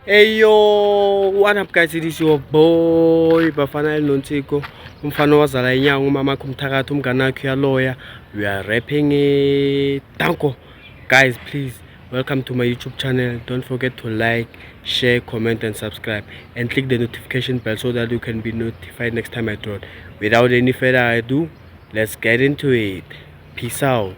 Hey yo, what up guys, it is your boy Bafana L.Nontsiko. Umfana wazala inyanga umama kumthakathi umngane wakhe uyaloya. We are rapping it. Danko. Guys, please welcome to my YouTube channel. Don't forget to like, share, comment and subscribe and click the notification bell so that you can be notified next time I drop. Without any further ado, let's get into it. Peace out.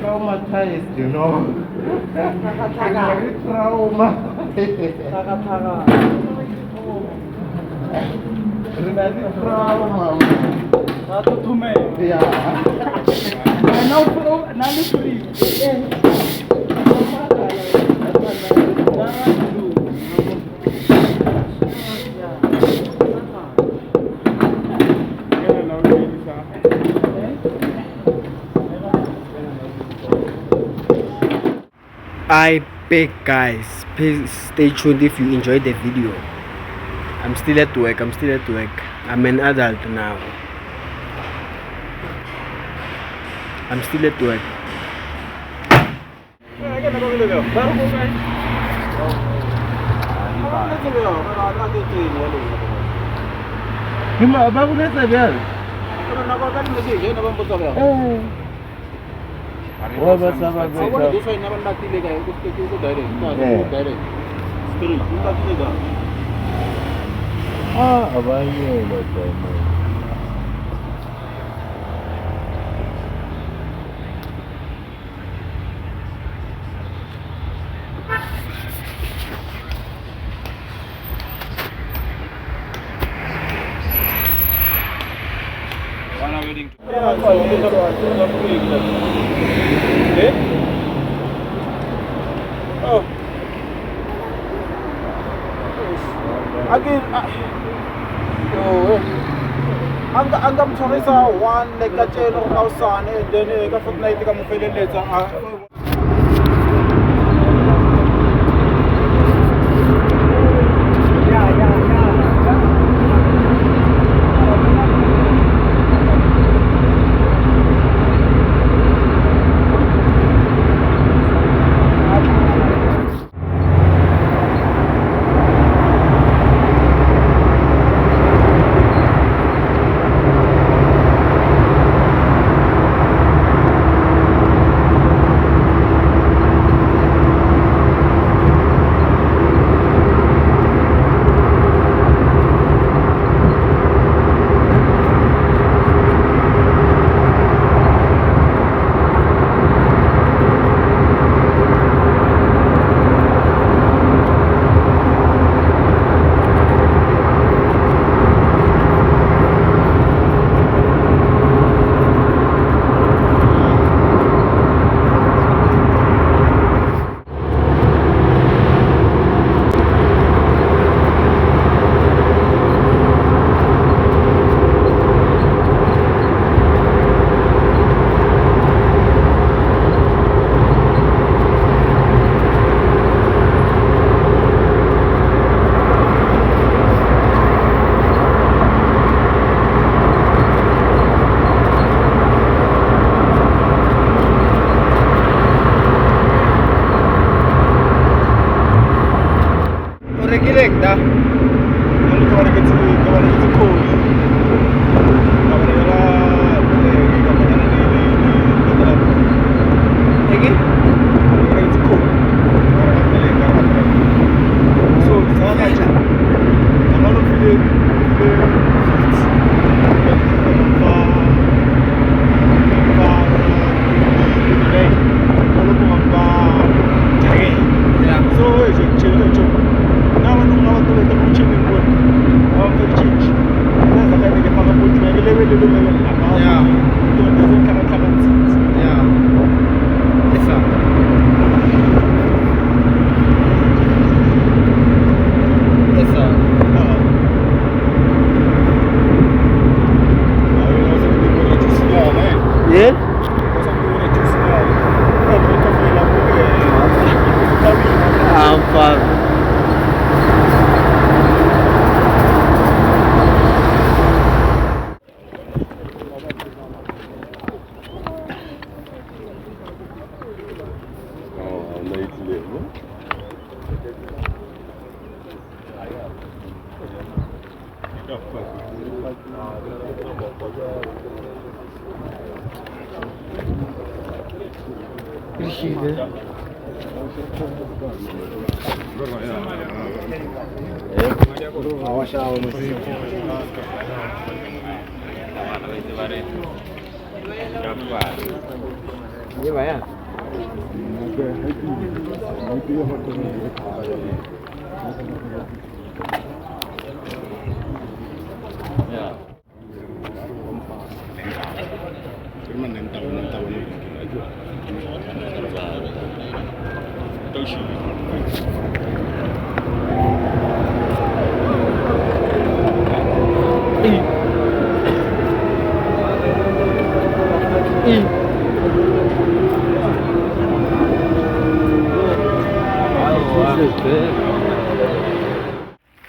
Traumatized, you know. Very trauma. I beg guys, please stay tuned if you enjoyed the video. I'm still at work. I'm an adult now. I'm still at work. Anga mthorisa one like a chain or house then ka fortnight ka mo feleletsa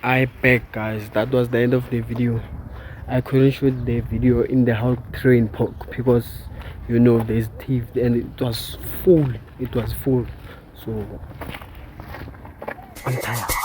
I beg guys, that was the end of the video. I couldn't shoot the video in the whole train park because you know there's thief and it was full, so I'm tired.